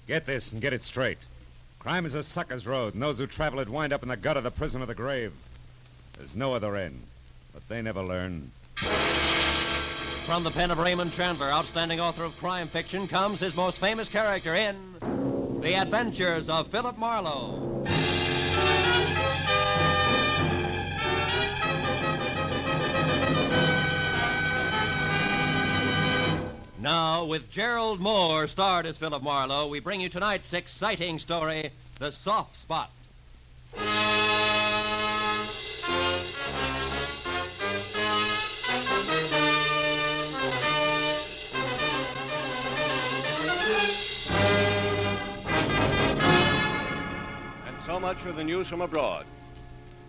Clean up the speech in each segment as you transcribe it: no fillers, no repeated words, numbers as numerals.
Get this and get it straight. Crime is a sucker's road, and those who travel it wind up in the gut of the prison of the grave. There's no other end, but they never learn. From the pen of Raymond Chandler, outstanding author of crime fiction, comes his most famous character in The Adventures of Philip Marlowe. Now, with Gerald Moore starred as Philip Marlowe, we bring you tonight's exciting story, The Soft Spot. So much for the news from abroad.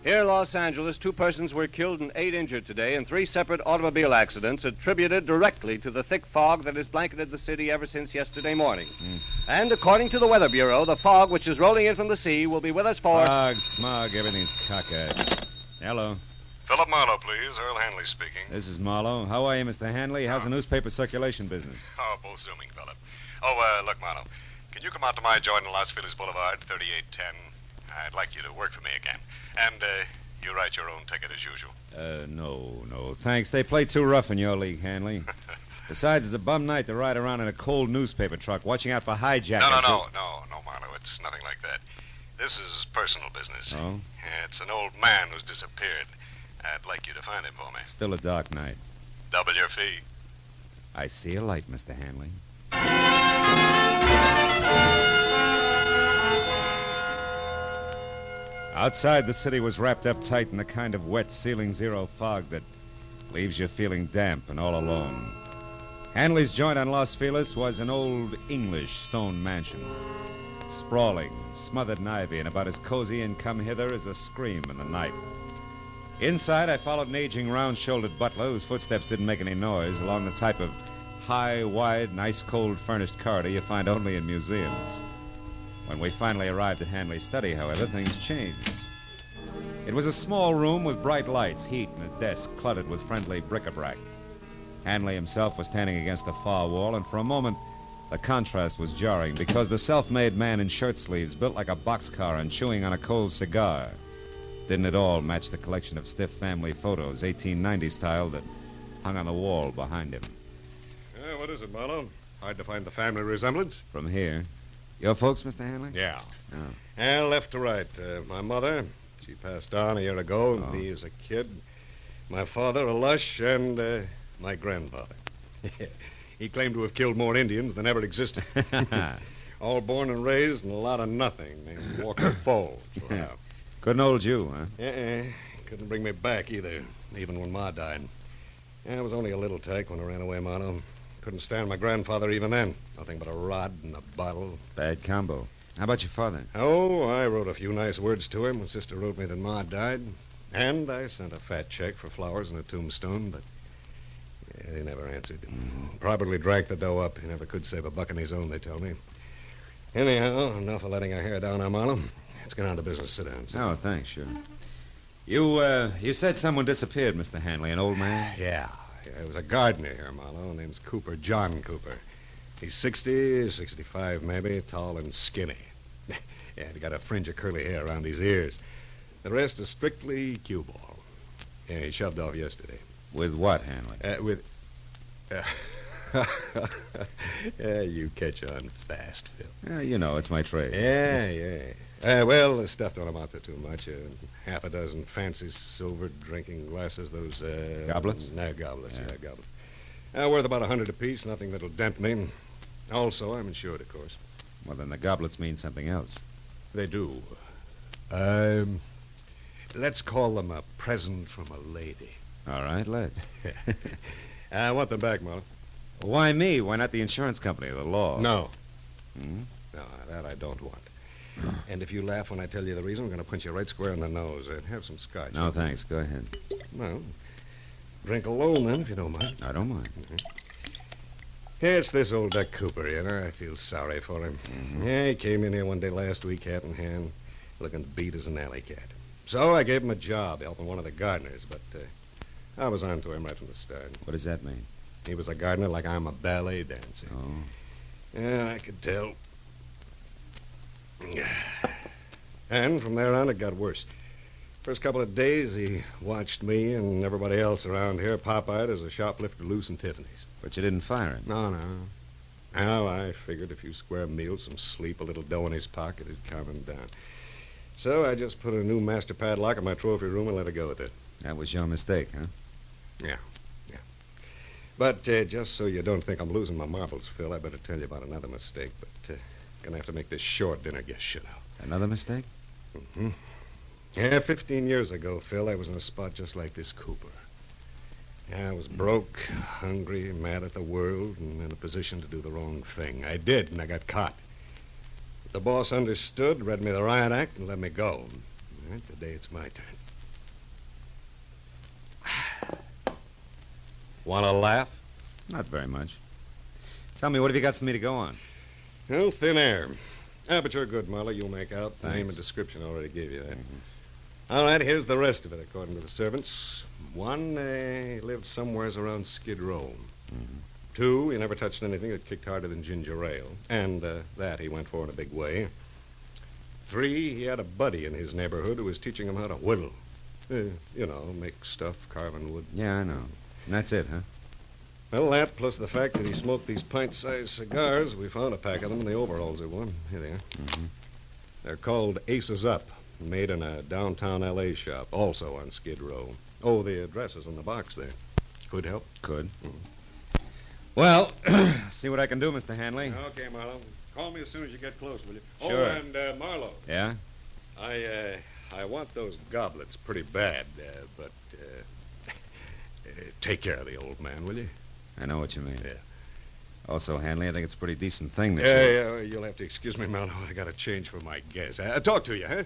Here in Los Angeles, 2 persons were killed and 8 injured today in 3 separate automobile accidents attributed directly to the thick fog that has blanketed the city ever since yesterday morning. And according to the Weather Bureau, the fog which is rolling in from the sea will be with us for... Fog, smog, everything's cockeyed. Hello. Philip Marlowe, please. Earl Hanley speaking. This is Marlowe. How are you, Mr. Hanley? How's the newspaper circulation business? Oh, both zooming, Philip. Oh, look, Marlowe. Can you come out to my joint in Los Feliz Boulevard, 3810? I'd like you to work for me again. And, you write your own ticket as usual. No. Thanks. They play too rough in your league, Hanley. Besides, it's a bum night to ride around in a cold newspaper truck, watching out for hijackers. No, Marlowe. It's nothing like that. This is personal business. Oh? Yeah, it's an old man who's disappeared. I'd like you to find him for me. Still a dark night. Double your fee. I see a light, Mr. Hanley. Outside, the city was wrapped up tight in the kind of wet, ceiling zero fog that leaves you feeling damp and all alone. Hanley's joint on Los Feliz was an old English stone mansion. Sprawling, smothered in ivy, and about as cozy and come hither as a scream in the night. Inside, I followed an aging, round-shouldered butler whose footsteps didn't make any noise along the type of high, wide, and ice-cold furnished corridor you find only in museums. When we finally arrived at Hanley's study, however, things changed. It was a small room with bright lights, heat, and a desk cluttered with friendly bric-a-brac. Hanley himself was standing against the far wall, and for a moment, the contrast was jarring because the self-made man in shirt sleeves, built like a boxcar and chewing on a cold cigar, didn't at all match the collection of stiff family photos, 1890 style, that hung on the wall behind him. What is it, Marlowe? Hard to find the family resemblance? From here. Your folks, Mr. Hanley? Yeah. Oh. Left to right. My mother, she passed on a year ago, me as a kid. My father, a lush, and my grandfather. He claimed to have killed more Indians than ever existed. All born and raised in a lot of nothing named Walker Falls. Wow. Couldn't hold you, huh? Couldn't bring me back either, even when Ma died. I was only a little tyke when I ran away, Marlowe. Couldn't stand my grandfather even then. Nothing but a rod and a bottle. Bad combo. How about your father? Oh, I wrote a few nice words to him when Sister wrote me that Ma died. And I sent a fat check for flowers and a tombstone, but he never answered. Probably drank the dough up. He never could save a buck on his own, they tell me. Anyhow, enough of letting our hair down now, Marlowe. Let's get on to business. Sit down. Oh, thanks, sure. You said someone disappeared, Mr. Hanley, an old man? Yeah, it was a gardener here, Marlowe. Name's Cooper, John Cooper. He's 60, 65 maybe, tall and skinny. Yeah, he got a fringe of curly hair around his ears. The rest is strictly cue ball. Yeah, he shoved off yesterday. With what, Hanley? Yeah, you catch on fast, Phil. Yeah, you know, it's my trade. Yeah. Well, the stuff don't amount to too much. Half a dozen fancy silver drinking glasses, those... Goblets? No, goblets, yeah goblets. Worth about 100 apiece, nothing that'll dent me. Also, I'm insured, of course. Well, then the goblets mean something else. They do. Let's call them a present from a lady. All right, let's. I want them back, Marlowe. Why me? Why not the insurance company or the law? No. Hmm? No, that I don't want. And if you laugh when I tell you the reason, I'm going to punch you right square in the nose. Have some scotch. No, thanks. Go ahead. Well, drink alone, then, if you don't mind. I don't mind. Yeah, it's this old Duck Cooper, you know. I feel sorry for him. Yeah, he came in here one day last week, hat in hand, looking beat as an alley cat. So I gave him a job helping one of the gardeners, but I was on to him right from the start. What does that mean? He was a gardener like I'm a ballet dancer. Oh. Yeah, I could tell. And from there on, it got worse. First couple of days, he watched me and everybody else around here pop-eyed as a shoplifter loose in Tiffany's. But you didn't fire him. No. Now, I figured a few square meals, some sleep, a little dough in his pocket would calm him down. So I just put a new master padlock in my trophy room and let it go with it. That was your mistake, huh? Yeah. But just so you don't think I'm losing my marbles, Phil, I better tell you about another mistake. But gonna have to make this short. Dinner guest shut out. Another mistake? Mm-hmm. Yeah, 15 years ago, Phil, I was in a spot just like this Cooper. Yeah, I was broke, hungry, mad at the world, and in a position to do the wrong thing. I did, and I got caught. The boss understood, read me the riot act, and let me go. And today it's my turn. Want to laugh? Not very much. Tell me, what have you got for me to go on? Oh, thin air. But you're good, Marlowe. You'll make out. Thanks. Name and description already gave you that. All right, here's the rest of it, according to the servants. One, he lived somewheres around Skid Row. Two, he never touched anything that kicked harder than ginger ale. And that he went for in a big way. Three, he had a buddy in his neighborhood who was teaching him how to whittle. Make stuff, carving wood. Yeah, I know. And that's it, huh? Well, that, plus the fact that he smoked these pint-sized cigars, we found a pack of them in the overalls he wore. Here they are. They're called Aces Up, made in a downtown L.A. shop, also on Skid Row. Oh, the address is in the box there. Could help. Could. Well, see what I can do, Mr. Hanley. Okay, Marlowe. Call me as soon as you get close, will you? Sure. Oh, and, Marlowe. Yeah? I want those goblets pretty bad, but take care of the old man, will you? I know what you mean. Yeah. Also, Hanley, I think it's a pretty decent thing that Yeah, you'll have to excuse me, Marlowe. I got to change for my guess. Talk to you, huh?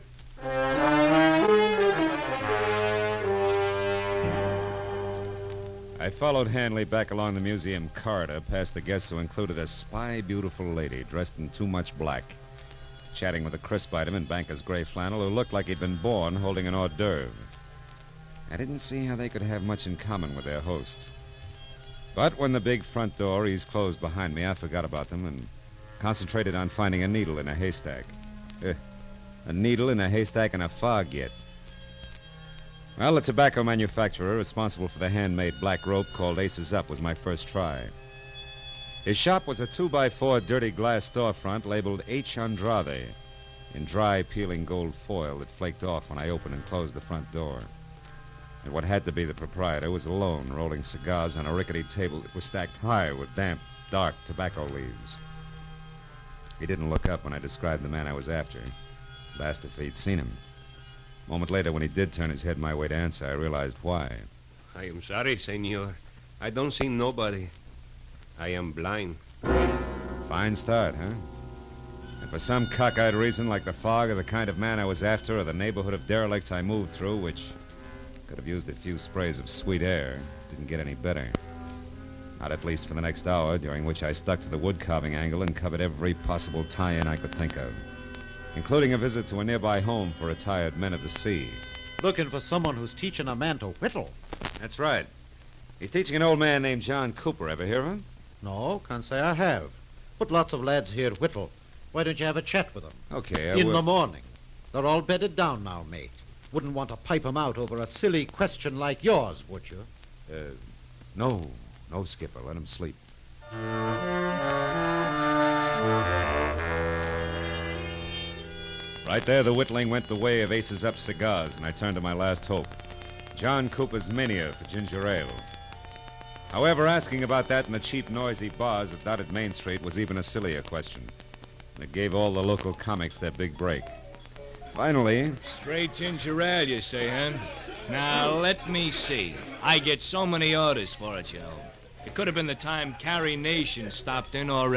I followed Hanley back along the museum corridor past the guests who included a spy beautiful lady dressed in too much black, chatting with a crisp item in banker's gray flannel who looked like he'd been born holding an hors d'oeuvre. I didn't see how they could have much in common with their host. But when the big front door eased closed behind me, I forgot about them and concentrated on finding a needle in a haystack. A needle in a haystack in a fog yet. Well, the tobacco manufacturer responsible for the handmade black rope called Aces Up was my first try. His shop was a 2x4 dirty glass storefront labeled H. Andrade in dry, peeling gold foil that flaked off when I opened and closed the front door. And what had to be the proprietor was alone, rolling cigars on a rickety table that was stacked high with damp, dark tobacco leaves. He didn't look up when I described the man I was after. Asked if he'd seen him. A moment later, when he did turn his head my way to answer, I realized why. I am sorry, senor. I don't see nobody. I am blind. Fine start, huh? And for some cockeyed reason, like the fog or the kind of man I was after or the neighborhood of derelicts I moved through, which could have used a few sprays of sweet air, didn't get any better. Not at least for the next hour, during which I stuck to the wood-carving angle and covered every possible tie-in I could think of, including a visit to a nearby home for retired men of the sea. Looking for someone who's teaching a man to whittle. That's right. He's teaching an old man named John Cooper. Ever hear of him? No, can't say I have. But lots of lads here whittle. Why don't you have a chat with them? Okay, I In will. the morning. They're all bedded down now, mate. Wouldn't want to pipe 'em out over a silly question like yours, would you? No, Skipper. Let him sleep. Right there, the whittling went the way of Aces Up cigars, and I turned to my last hope. John Cooper's mania for ginger ale. However, asking about that in the cheap, noisy bars that dotted Main Street was even a sillier question. And it gave all the local comics their big break. Finally, Straight ginger ale, you say, huh? Now, let me see. I get so many orders for it, you know. It could have been the time Carrie Nation stopped in, or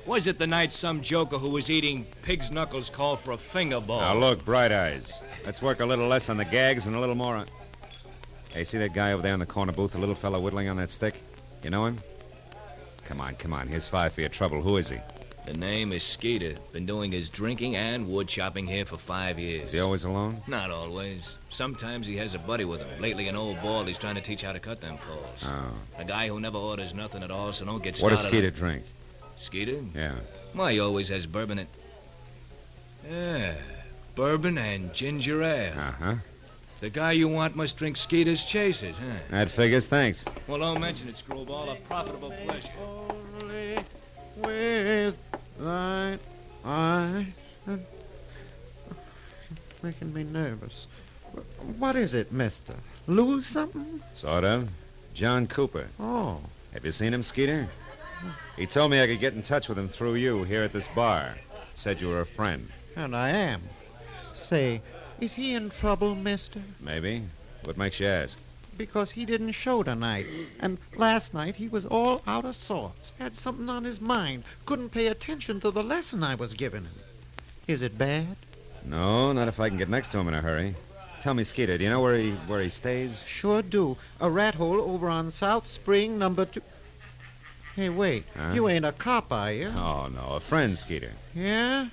was it the night some joker who was eating pig's knuckles called for a finger bowl? now look, Bright Eyes. Let's work a little less on the gags and a little more on... Hey, see that guy over there in the corner booth, the little fellow whittling on that stick? You know him? Come on. Here's 5 for your trouble. Who is he? The name is Skeeter. Been doing his drinking and wood chopping here for 5 years. Is he always alone? Not always. Sometimes he has a buddy with him. Lately, an old bald he's trying to teach how to cut them poles. Oh. A guy who never orders nothing at all, so don't get What started. does Skeeter drink? Skeeter? Yeah. Why, he always has bourbon in... Yeah, bourbon and ginger ale. Uh-huh. The guy you want must drink Skeeter's Chasers, huh? That figures, thanks. Well, don't mention it, Screwball. A profitable pleasure. Only with thine eyes. Making me nervous. What is it, mister? Lose something? Sort of. John Cooper. Oh. Have you seen him, Skeeter? He told me I could get in touch with him through you here at this bar. Said you were a friend. And I am. Say, is he in trouble, mister? Maybe. What makes you ask? Because he didn't show tonight. And last night he was all out of sorts. Had something on his mind. Couldn't pay attention to the lesson I was giving him. Is it bad? No, not if I can get next to him in a hurry. Tell me, Skeeter, do you know where he stays? Sure do. A rat hole over on South Spring, number 2. Hey, wait. Huh? You ain't a cop, are you? Oh, no, a friend, Skeeter. Yeah?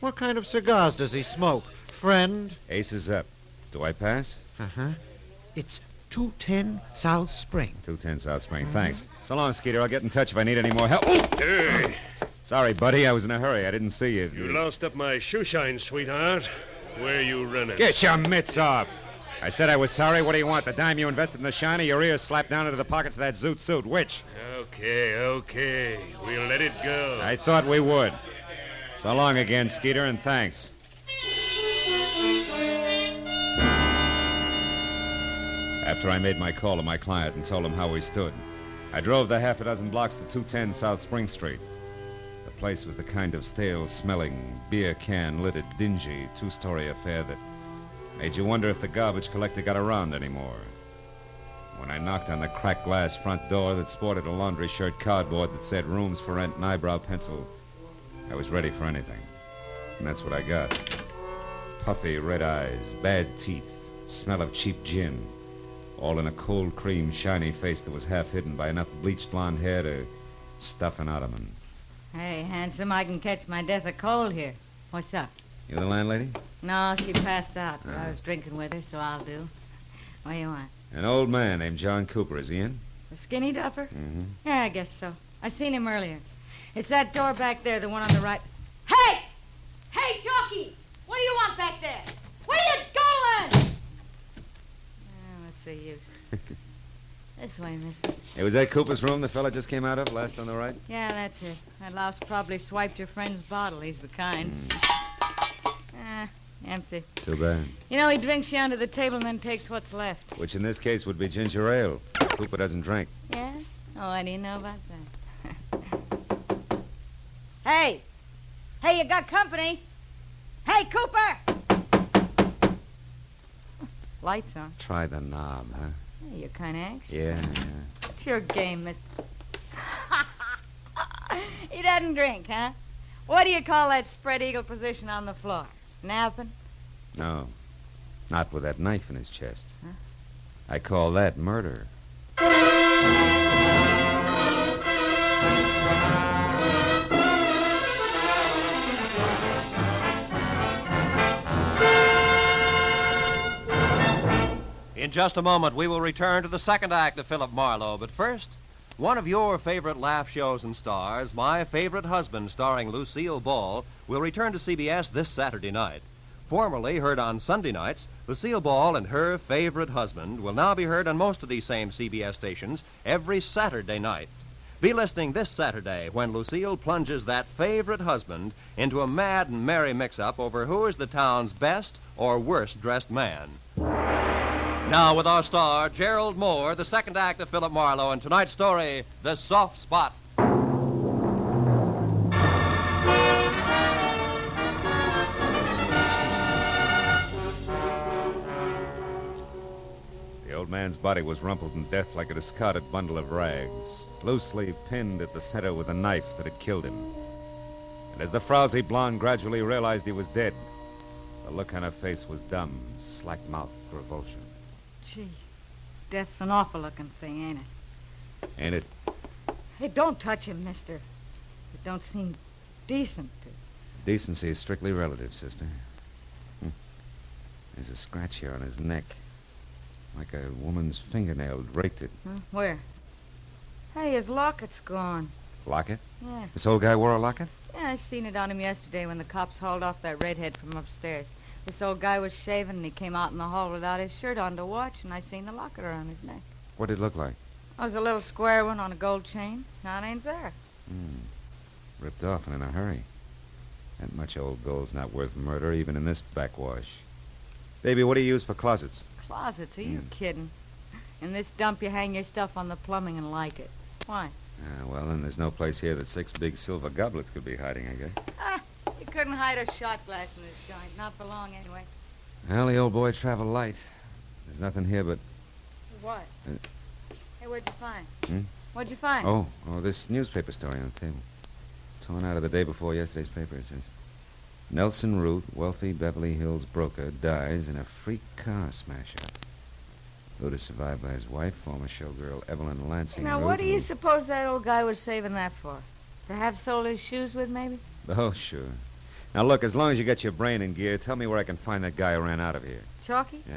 What kind of cigars does he smoke? Friend? Aces up. Do I pass? Uh-huh. It's 210 South Spring. 210 South Spring. Thanks. So long, Skeeter. I'll get in touch if I need any more help. Hey, Sorry, buddy. I was in a hurry. I didn't see you. you lost up my shoe shine, sweetheart. Where you running? Get your mitts off. I said I was sorry. What do you want? The dime you invested in the shiner, your ears slapped down into the pockets of that zoot suit. Which? Okay. We'll let it go. I thought we would. So long again, Skeeter, and thanks. After I made my call to my client and told him how we stood, I drove the half a dozen blocks to 210 South Spring Street. The place was the kind of stale-smelling, beer can-littered, dingy, two-story affair that made you wonder if the garbage collector got around anymore. When I knocked on the cracked glass front door that sported a laundry shirt cardboard that said rooms for rent and eyebrow pencil, I was ready for anything. And that's what I got. Puffy red eyes, bad teeth, smell of cheap gin, all in a cold cream, shiny face that was half hidden by enough bleached blonde hair to stuff an ottoman. Hey, handsome, I can catch my death of cold here. What's up? You the landlady? No, she passed out, but I was drinking with her, so I'll do. What do you want? An old man named John Cooper. Is he in? The skinny duffer? Mm-hmm. Yeah, I guess so. I seen him earlier. It's that door back there, the one on the right. Hey! Hey, Chalky! What do you want back there? Where you going? What's the use? This way, mister. Hey, was that Cooper's room the fella just came out of, last on the right? Yeah, that's it. That louse probably swiped your friend's bottle. He's the kind. Empty. Too bad. You know, he drinks you under the table and then takes what's left. Which in this case would be ginger ale. Cooper doesn't drink. Yeah? Oh, what do you know about that? Hey! Hey, you got company? Hey, Cooper! Lights on. Try the knob, huh? Hey, you're kind of anxious. Yeah. It's your game, mister. He doesn't drink, huh? What do you call that spread eagle position on the floor? Napping? No. Not with that knife in his chest. Huh? I call that murder. In just a moment, we will return to the second act of Philip Marlowe. But first, one of your favorite laugh shows and stars, My Favorite Husband, starring Lucille Ball, will return to CBS this Saturday night. Formerly heard on Sunday nights, Lucille Ball and Her Favorite Husband will now be heard on most of these same CBS stations every Saturday night. Be listening this Saturday when Lucille plunges that favorite husband into a mad and merry mix-up over who is the town's best or worst-dressed man. Now with our star, Gerald Moore, the second act of Philip Marlowe, and tonight's story, The Soft Spot. The old man's body was rumpled in death like a discarded bundle of rags, loosely pinned at the center with a knife that had killed him. And as the frowsy blonde gradually realized he was dead, the look on her face was dumb, slack-mouthed revulsion. Gee, death's an awful-looking thing, ain't it? Ain't it? Hey, don't touch him, mister. It don't seem decent to. Decency is strictly relative, sister. There's a scratch here on his neck, like a woman's fingernail raked it. Huh? Where? Hey, his locket's gone. Locket? Yeah. This old guy wore a locket? Yeah, Yeah, I seen it on him yesterday when the cops hauled off that redhead from upstairs. This old guy was shaving, and he came out in the hall without his shirt on to watch, and I seen the locket around his neck. What did it look like? It was a little square one on a gold chain. Now it ain't there. Ripped off and in a hurry. That much old gold's not worth murder, even in this backwash. Baby, what do you use for closets? Closets? Are you kidding? In this dump, you hang your stuff on the plumbing and like it. Why? Well, then there's no place here that 6 big silver goblets could be hiding, I guess. You couldn't hide a shot glass in this joint. Not for long, anyway. Well, the old boy traveled light. There's nothing here but... What? Hey, what'd you find? Hmm? What'd you find? Oh, this newspaper story on the table. Torn out of the day before yesterday's paper, it says. Nelson Root, wealthy Beverly Hills broker, dies in a freak car smash-up. Root is survived by his wife, former showgirl Evelyn Lansing Now, Root, what do who- you suppose that old guy was saving that for? To have sold his shoes with, maybe? Oh, sure. Now, look, as long as you get your brain in gear, tell me where I can find that guy who ran out of here. Chalky? Yeah.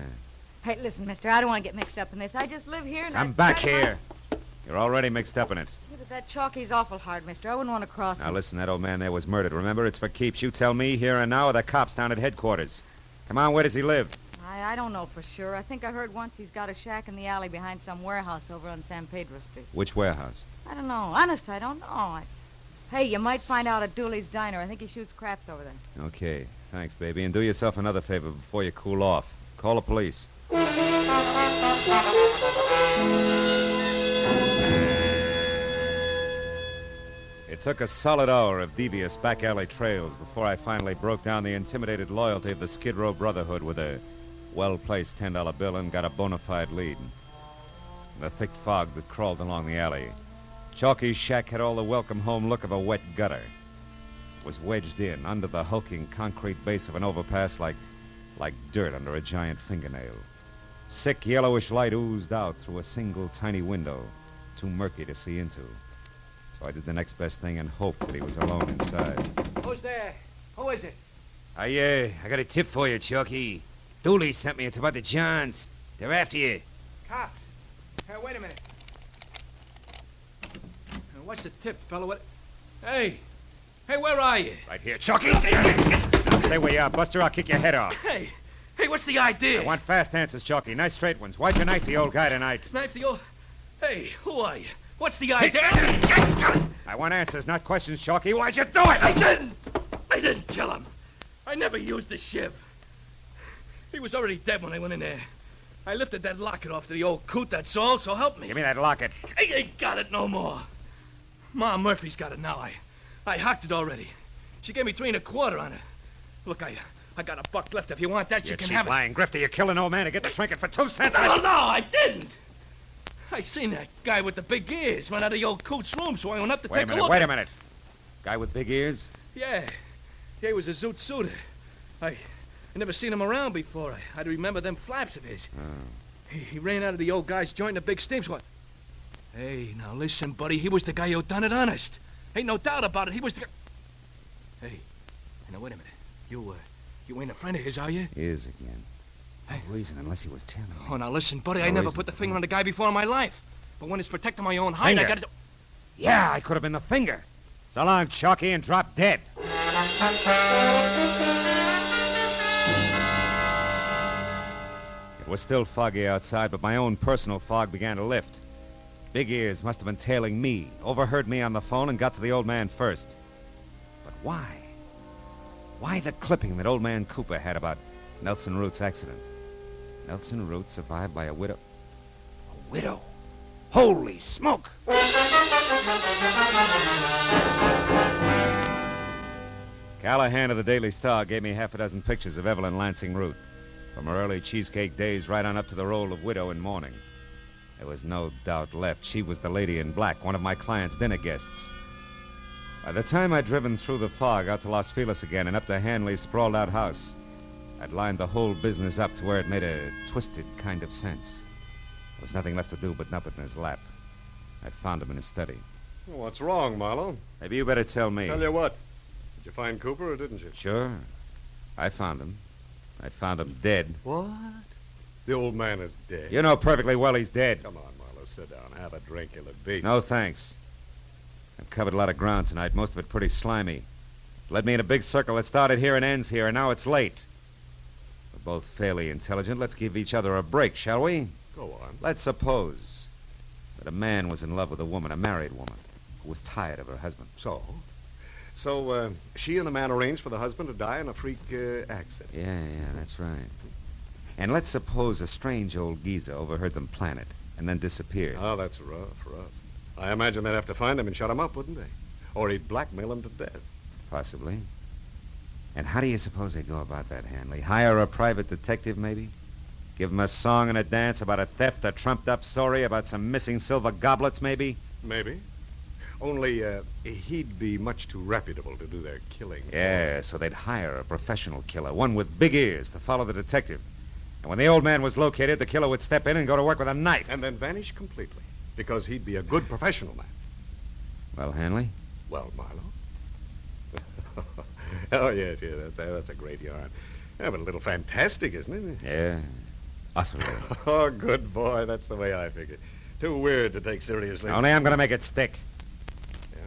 Hey, listen, mister, I don't want to get mixed up in this. I just live here and I'm I back try to find- here. You're already mixed up in it. Yeah, but that Chalky's awful hard, mister. I wouldn't want to cross Now, him. listen, that old man there was murdered. Remember, it's for keeps. You tell me here and now, or the cops down at headquarters. Come on, where does he live? I don't know for sure. I think I heard once he's got a shack in the alley behind some warehouse over on San Pedro Street. Which warehouse? I don't know. Honest, I don't know. Hey, you might find out at Dooley's Diner. I think he shoots craps over there. Okay. Thanks, baby. And do yourself another favor before you cool off. Call the police. It took a solid hour of devious back alley trails before I finally broke down the intimidated loyalty of the Skid Row Brotherhood with a well-placed $10 bill and got a bona fide lead. In the thick fog that crawled along the alley, Chalky's shack had all the welcome home look of a wet gutter. It was wedged in under the hulking concrete base of an overpass like dirt under a giant fingernail. Sick yellowish light oozed out through a single tiny window, too murky to see into. So I did the next best thing and hoped that he was alone inside. Who's there? Who is it? I got a tip for you, Chalky. Dooley sent me. It's about the Johns. They're after you. Cops. Hey, wait a minute. What's the tip, fella? What? Hey, where are you? Right here, Chalky! Now stay where you are, Buster. I'll kick your head off. Hey, what's the idea? I want fast answers, Chalky. Nice straight ones. Why'd you knife the old guy tonight? Knife the old... Hey, who are you? What's the idea? I want answers, not questions, Chalky. Why'd you do it? I didn't kill him. I never used the shiv. He was already dead when I went in there. I lifted that locket off to the old coot, that's all, so help me. Give me that locket. I ain't got it no more. Ma Murphy's got it now. I hocked it already. She gave me 3 1/4 on it. Look, I got a buck left. If you want that, You you can cheap have it. lying grifter. You killed an old man to get the trinket for 2 cents. No, I didn't. I seen that guy with the big ears run out of the old coot's room, so I went up to take a look. Wait a minute. Guy with big ears? Yeah, he was a zoot suitor. I never seen him around before. I'd remember them flaps of his. Oh. He ran out of the old guy's joint in a big steam squad. Hey, now listen, buddy. He was the guy who done it honest. Ain't no doubt about it. He was the... Hey, now wait a minute. You ain't a friend of his, are you? He is again. No reason, unless he was telling me. Oh, now listen, buddy. I No never reason. put the finger on the guy before in my life. But when it's protecting my own hide, I Finger? gotta do... Yeah, I could have been the finger. So long, Chalky, and drop dead. It was still foggy outside, but my own personal fog began to lift. Big Ears must have been tailing me, overheard me on the phone, and got to the old man first. But why? Why the clipping that old man Cooper had about Nelson Root's accident? Nelson Root survived by a widow. A widow? Holy smoke! Callahan of the Daily Star gave me half a dozen pictures of Evelyn Lansing Root, from her early cheesecake days right on up to the role of widow in mourning. There was no doubt left. She was the lady in black, one of my client's dinner guests. By the time I'd driven through the fog out to Los Feliz again and up to Hanley's sprawled-out house, I'd lined the whole business up to where it made a twisted kind of sense. There was nothing left to do but nub it in his lap. I'd found him in his study. Well, what's wrong, Marlowe? Maybe you better tell me. Tell you what. Did you find Cooper or didn't you? Sure. I found him. I found him dead. What? The old man is dead. You know perfectly well he's dead. Come on, Marlowe. Sit down. Have a drink. You'll beat. No, thanks. I've covered a lot of ground tonight, most of it pretty slimy. Led me in a big circle that started here and ends here, and now it's late. We're both fairly intelligent. Let's give each other a break, shall we? Go on. Let's suppose that a man was in love with a woman, a married woman, who was tired of her husband. So, she and the man arranged for the husband to die in a freak accident. Yeah, that's right. And let's suppose a strange old geezer overheard them plan it and then disappeared. Oh, that's rough. I imagine they'd have to find him and shut him up, wouldn't they? Or he'd blackmail him to death. Possibly. And how do you suppose they'd go about that, Hanley? Hire a private detective, maybe? Give him a song and a dance about a theft, a trumped-up story about some missing silver goblets, maybe? Maybe. Only, he'd be much too reputable to do their killing. Yeah, so they'd hire a professional killer, one with big ears, to follow the detective. And when the old man was located, the killer would step in and go to work with a knife. And then vanish completely, because he'd be a good professional man. Well, Hanley? Well, Marlowe? Oh, yes, that's a great yarn. Yeah, but a little fantastic, isn't it? Yeah, utterly. Oh, good boy. That's the way I figured. Too weird to take seriously. Only I'm going to make it stick. Yeah?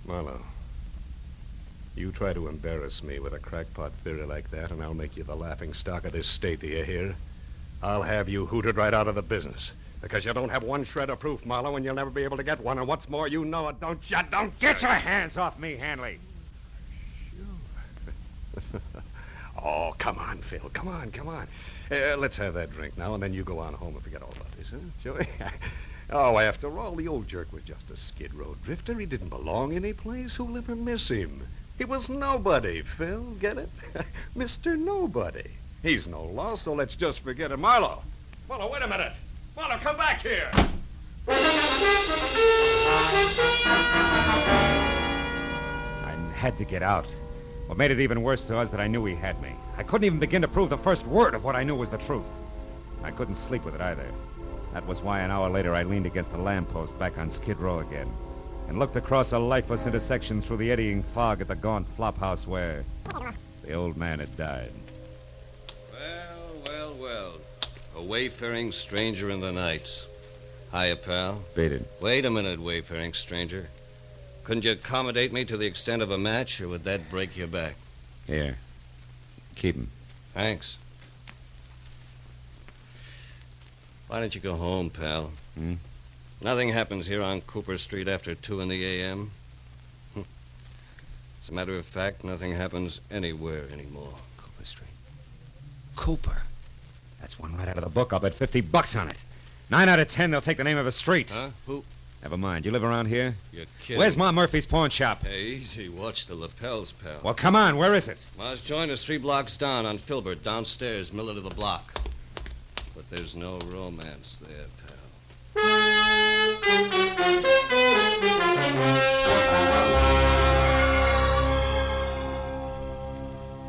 Marlowe, you try to embarrass me with a crackpot theory like that, and I'll make you the laughing stock of this state, do you hear? I'll have you hooted right out of the business. Because you don't have one shred of proof, Marlowe, and you'll never be able to get one. And what's more, you know it, don't you? Don't Get your hands off me, Hanley. Oh, come on, Phil. Come on. Let's have that drink now, and then you go on home and forget all about this, huh? Shall we? Oh, after all, the old jerk was just a skid row drifter. He didn't belong any place. Who'll ever miss him? He was nobody, Phil. Get it? Mr. Nobody. He's no loss, so let's just forget it. Marlowe, wait a minute. Marlowe, come back here. I had to get out. What made it even worse to us that I knew he had me. I couldn't even begin to prove the first word of what I knew was the truth. I couldn't sleep with it either. That was why an hour later I leaned against a lamppost back on Skid Row again and looked across a lifeless intersection through the eddying fog at the gaunt flophouse where the old man had died. Well. A wayfaring stranger in the night. Hiya, pal. Beat it. Wait a minute, wayfaring stranger. Couldn't you accommodate me to the extent of a match, or would that break your back? Here. Keep him. Thanks. Why don't you go home, pal? Nothing happens here on Cooper Street after 2 in the a.m. As a matter of fact, nothing happens anywhere anymore. Cooper Street. Cooper. That's one right out of the book. I'll bet $50 on it. 9 out of 10, they'll take the name of a street. Huh? Who? Never mind. You live around here? You're kidding. Where's Ma Murphy's pawn shop? Hey, easy. Watch the lapels, pal. Well, come on. Where is it? Ma's joined us 3 blocks down on Filbert, downstairs, middle of the block. But there's no romance there, pal.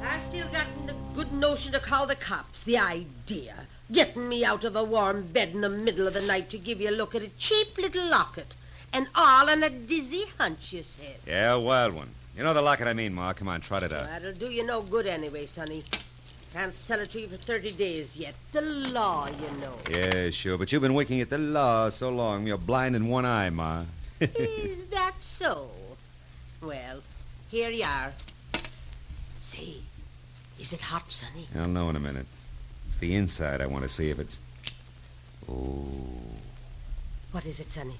I still got the good notion to call the cops. The idea. Getting me out of a warm bed in the middle of the night to give you a look at a cheap little locket. And all on a dizzy hunch, you said. Yeah, a wild one. You know the locket I mean, Ma. Come on, trot it out. That'll do you no good anyway, sonny. Can't sell it to you for 30 days yet. The law, you know. Yeah, sure. But you've been winking at the law so long, you're blind in one eye, Ma. Is that so? Well, here you are. Say, is it hot, sonny? I'll know in a minute. It's the inside I want to see if it's... Oh. What is it, sonny?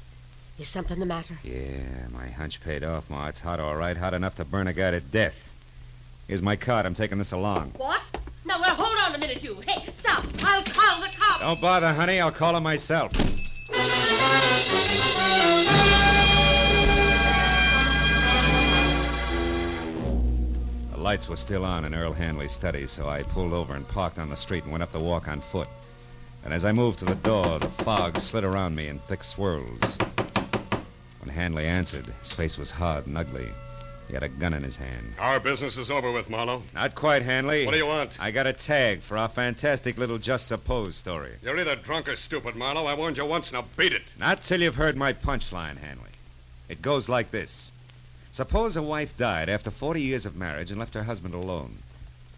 Is something the matter? Yeah, my hunch paid off, Ma. It's hot, all right. Hot enough to burn a guy to death. Here's my card. I'm taking this along. What? Now, well, hold on a minute, you. Hey, stop. I'll call the cops. Don't bother, honey. I'll call him myself. The lights were still on in Earl Hanley's study, so I pulled over and parked on the street and went up the walk on foot. And as I moved to the door, the fog slid around me in thick swirls. When Hanley answered, his face was hard and ugly. He had a gun in his hand. Our business is over with, Marlowe. Not quite, Hanley. What do you want? I got a tag for our fantastic little Just Suppose story. You're either drunk or stupid, Marlowe. I warned you once, now beat it. Not till you've heard my punchline, Hanley. It goes like this. Suppose a wife died after 40 years of marriage and left her husband alone.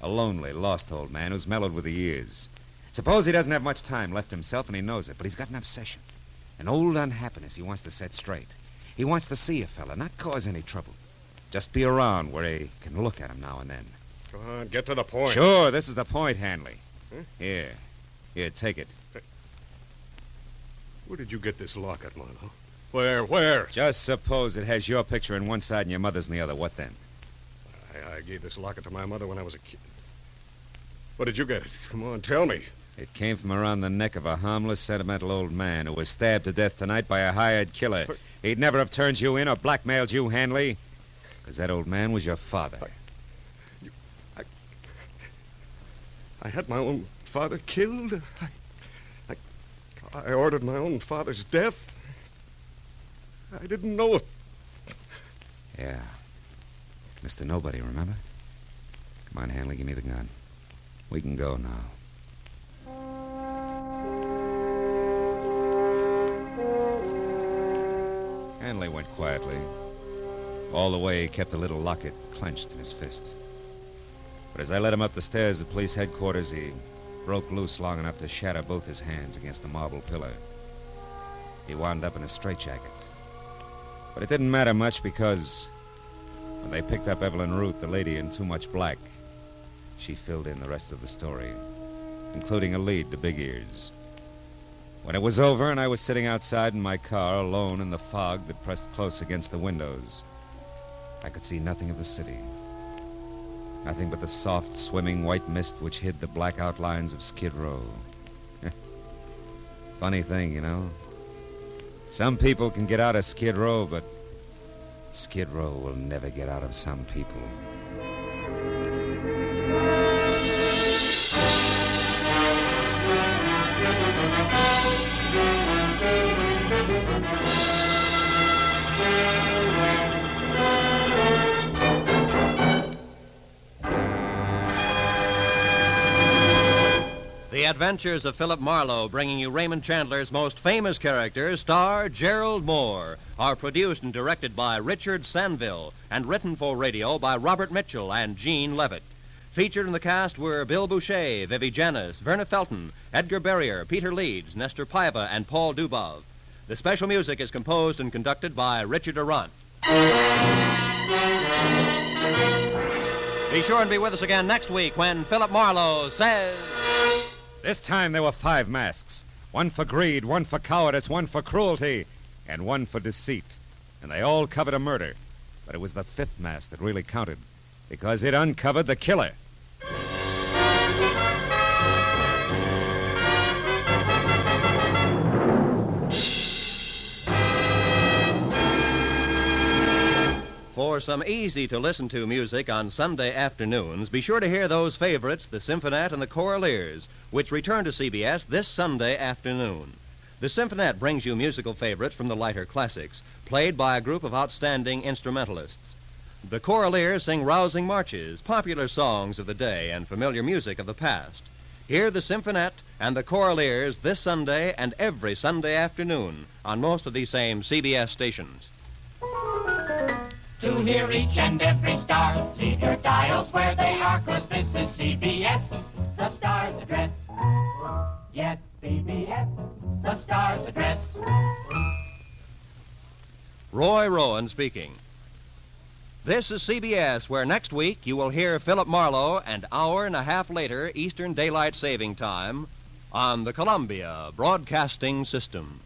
A lonely, lost old man who's mellowed with the years. Suppose he doesn't have much time left himself and he knows it, but he's got an obsession. An old unhappiness he wants to set straight. He wants to see a fella, not cause any trouble. Just be around where he can look at him now and then. Come on, get to the point. Sure, this is the point, Hanley. Huh? Here, take it. Where did you get this locket, Marlowe? Where? Just suppose it has your picture on one side and your mother's on the other. What then? I gave this locket to my mother when I was a kid. Where did you get it? Come on, tell me. It came from around the neck of a harmless, sentimental old man who was stabbed to death tonight by a hired killer. He'd never have turned you in or blackmailed you, Hanley, because that old man was your father. I had my own father killed. I ordered my own father's death. I didn't know it. Yeah. Mr. Nobody, remember? Come on, Hanley, give me the gun. We can go now. Hanley went quietly. All the way, he kept the little locket clenched in his fist. But as I led him up the stairs at police headquarters, he broke loose long enough to shatter both his hands against the marble pillar. He wound up in a straitjacket. But it didn't matter much because when they picked up Evelyn Root, the lady in too much black, she filled in the rest of the story, including a lead to Big Ears. When it was over and I was sitting outside in my car alone in the fog that pressed close against the windows, I could see nothing of the city. Nothing but the soft, swimming white mist which hid the black outlines of Skid Row. Funny thing, you know. Some people can get out of Skid Row, but Skid Row will never get out of some people. The Adventures of Philip Marlowe, bringing you Raymond Chandler's most famous characters, star Gerald Moore, are produced and directed by Richard Sanville and written for radio by Robert Mitchell and Gene Levitt. Featured in the cast were Bill Boucher, Vivi Janis, Verna Felton, Edgar Barrier, Peter Leeds, Nestor Paiva, and Paul Dubov. The special music is composed and conducted by Richard Arant. Be sure and be with us again next week when Philip Marlowe says... This time there were 5 masks. One for greed, one for cowardice, one for cruelty, and one for deceit. And they all covered a murder. But it was the 5th mask that really counted, because it uncovered the killer. For some easy-to-listen-to music on Sunday afternoons, be sure to hear those favorites, the Symphonette and the Choraleers, which return to CBS this Sunday afternoon. The Symphonette brings you musical favorites from the lighter classics, played by a group of outstanding instrumentalists. The Choraleers sing rousing marches, popular songs of the day, and familiar music of the past. Hear the Symphonette and the Choraleers this Sunday and every Sunday afternoon on most of these same CBS stations. To hear each and every star, leave your dials where they are, 'cause this is CBS, the Star's Address. Yes, CBS, the Star's Address. Roy Rowan speaking. This is CBS, where next week you will hear Philip Marlowe an hour and a half later Eastern Daylight Saving Time on the Columbia Broadcasting System.